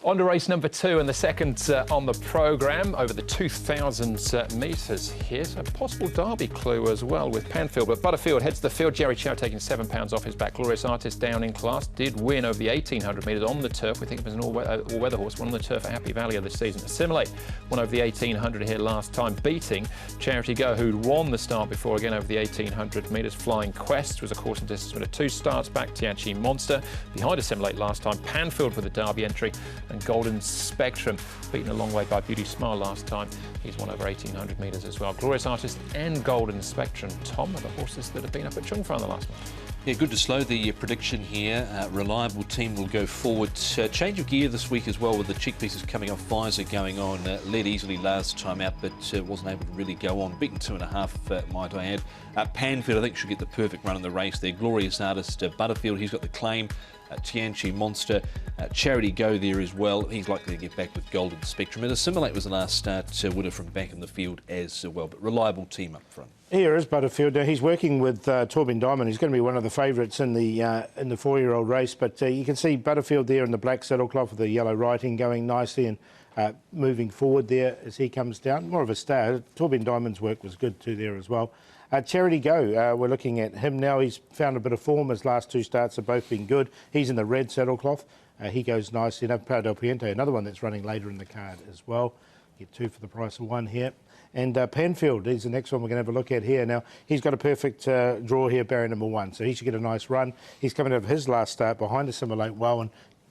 On to race number 2 and the second on the programme, over the 2,000 metres. Here's a possible Derby clue as well with Panfield. But Butterfield heads the field. Jerry Chow taking £7 off his back. Glorious Artist down in class. Did win over the 1,800 metres on the turf. We think it was an all-weather horse. Won on the turf at Happy Valley this season. Assimilate won over the 1,800 here last time, beating Charity Go, who'd won the start before again over the 1,800 metres. Flying Quest was a course and distance winner 2 starts back. Tianchi Monster behind Assimilate last time. Panfield with a Derby entry. And Golden Spectrum, beaten a long way by Beauty Smile last time. He's won over 1,800 metres as well. Glorious Artist and Golden Spectrum, Tom, are the horses that have been up at Chongfa in the last one. Yeah, good to slow the prediction here. Reliable Team will go forward. Change of gear this week as well with the cheek pieces coming off. Visor going on. Led easily last time out, but wasn't able to really go on. Beaten 2.5, might I add. Panfield, I think, should get the perfect run in the race there. Glorious Artist, Butterfield, he's got the claim. Tianchi Monster, Charity Go there as well. He's likely to get back with Golden Spectrum. And Assimilate was the last start winner from back in the field as well. But Reliable Team up front. Here is Butterfield. He's working with Torben Diamond. He's going to be one of the favourites in the 4-year-old race. But you can see Butterfield there in the black saddlecloth with the yellow writing going nicely and moving forward there as he comes down. More of a star. Torben Diamond's work was good too there as well. Charity Go, we're looking at him now. He's found a bit of form. His last 2 starts have both been good. He's in the red saddlecloth. He goes nicely enough. Pau del Puente, another one that's running later in the card as well. Get 2 for the price of 1 here. And Panfield, he's the next one we're going to have a look at here. Now, he's got a perfect draw here, barrier number 1, so he should get a nice run. He's coming out of his last start behind Assimilate well and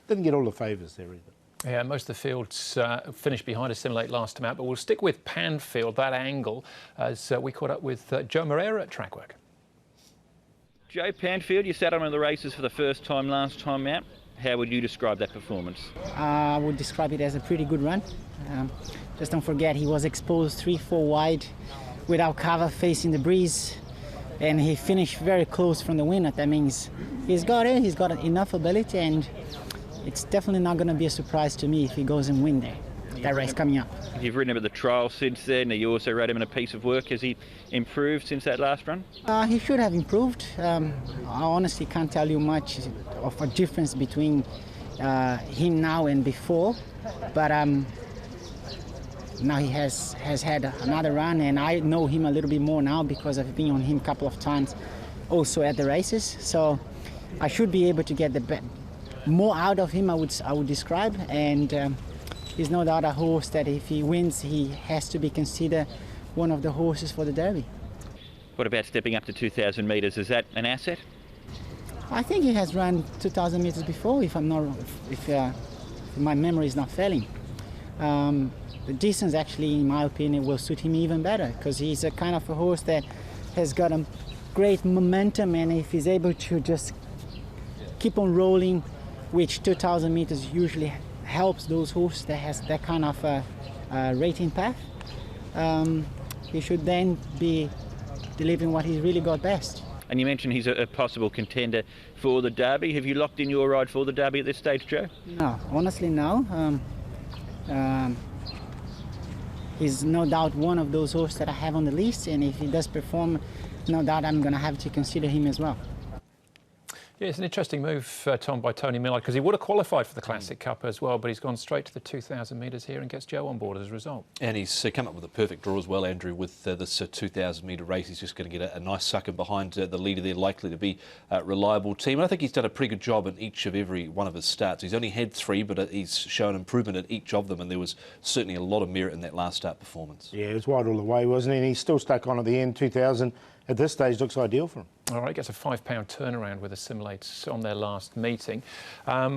didn't get all the favours there either. Yeah, most of the fields finished behind Assimilate last time out, but we'll stick with Panfield, that angle, as we caught up with Joe Moreira at Trackwork. Joe, Panfield, you sat on the races for the first time last time out. How would you describe that performance? I would describe it as a pretty good run. Just don't forget he was exposed 3-4 wide without cover facing the breeze, and he finished very close from the winner. That means he's got it, he's got enough ability, and it's definitely not going to be a surprise to me if he goes and win there. That race coming up. You've ridden him at the trial since then. You also rode him in a piece of work. Has he improved since that last run? He should have improved. I honestly can't tell you much of a difference between him now and before, but now he has had another run, and I know him a little bit more now because I've been on him a couple of times also at the races. So I should be able to get more out of him, I would describe, and he's no doubt a horse that if he wins, he has to be considered one of the horses for the Derby. What about stepping up to 2,000 metres? Is that an asset? I think he has run 2,000 metres before, if my memory is not failing. The distance, actually, in my opinion, will suit him even better because he's a kind of a horse that has got a great momentum, and if he's able to just keep on rolling, which 2,000 metres usually helps those horses that has that kind of rating path, he should then be delivering what he's really got best. And you mentioned he's a possible contender for the Derby. Have you locked in your ride for the Derby at this stage, Joe? No, honestly, no. He's no doubt one of those horses that I have on the list, and if he does perform, no doubt I'm going to have to consider him as well. Yeah, it's an interesting move, Tom, by Tony Millard, because he would have qualified for the Classic Cup as well, but he's gone straight to the 2,000 metres here and gets Joe on board as a result. And he's come up with a perfect draw as well, Andrew, with this 2,000 metre race. He's just going to get a nice sucker behind the leader there, likely to be a Reliable Team. And I think he's done a pretty good job in each of every one of his starts. He's only had 3, but he's shown improvement at each of them, and there was certainly a lot of merit in that last start performance. Yeah, it was wide all the way, wasn't he? And he's still stuck on at the end. 2,000 at this stage looks ideal for him. All right, gets a £5 turnaround with Assimilate on their last meeting.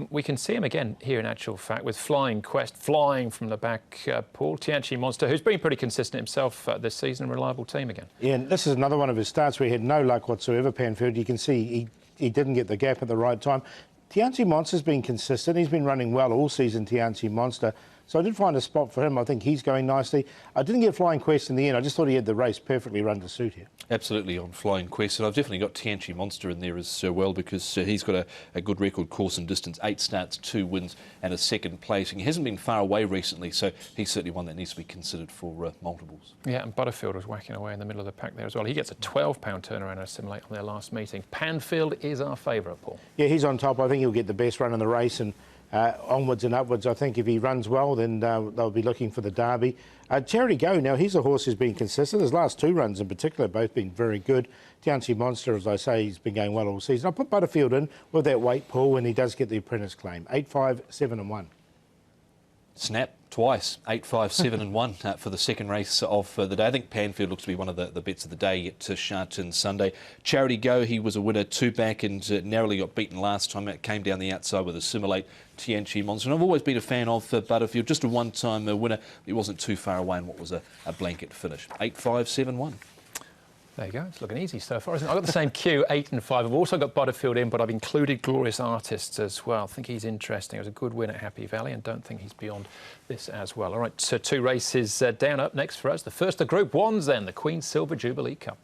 We can see him again here in actual fact with Flying Quest flying from the back, Paul. Tianchi Monster, who's been pretty consistent himself this season, a Reliable Team again. Yeah, and this is another one of his starts where he had no luck whatsoever, Panfield. You can see he didn't get the gap at the right time. Tianchi Monster's been consistent. He's been running well all season, Tianchi Monster. So I did find a spot for him. I think he's going nicely. I didn't get Flying Quest in the end. I just thought he had the race perfectly run to suit here. Absolutely on Flying Quest. And I've definitely got Tianchi Monster in there as well because he's got a good record course and distance. 8 starts, 2 wins and a second placing. He hasn't been far away recently, so he's certainly one that needs to be considered for multiples. Yeah, and Butterfield was whacking away in the middle of the pack there as well. He gets a £12 turnaround at Assimilate on their last meeting. Panfield is our favourite, Paul. Yeah, he's on top. I think he'll get the best run in the race, and onwards and upwards. I think if he runs well, then they'll be looking for the Derby. Charity Go, now he's a horse who's been consistent. His last 2 runs in particular both been very good. Tianchi Monster, as I say, he's been going well all season. I'll put Butterfield in with that weight pull when he does get the apprentice claim. 8, 5, 7 and 1. Snap twice, 8, 5, 7 and 1 for the second race of the day. I think Panfield looks to be one of the bets of the day at Sha Tin Sunday. Charity Go, he was a winner 2 back and narrowly got beaten last time. It came down the outside with Assimilate, Tianchi Monster. And I've always been a fan of Butterfield, just a one-time winner. He wasn't too far away in what was a blanket finish. 8, 5, 7, 1. There you go. It's looking easy so far, isn't it? I've got the same queue, 8 and 5. I've also got Butterfield in, but I've included Glorious Artists as well. I think he's interesting. It was a good win at Happy Valley and don't think he's beyond this as well. All right, so 2 races down up next for us. The first of Group 1's then, the Queen's Silver Jubilee Cup.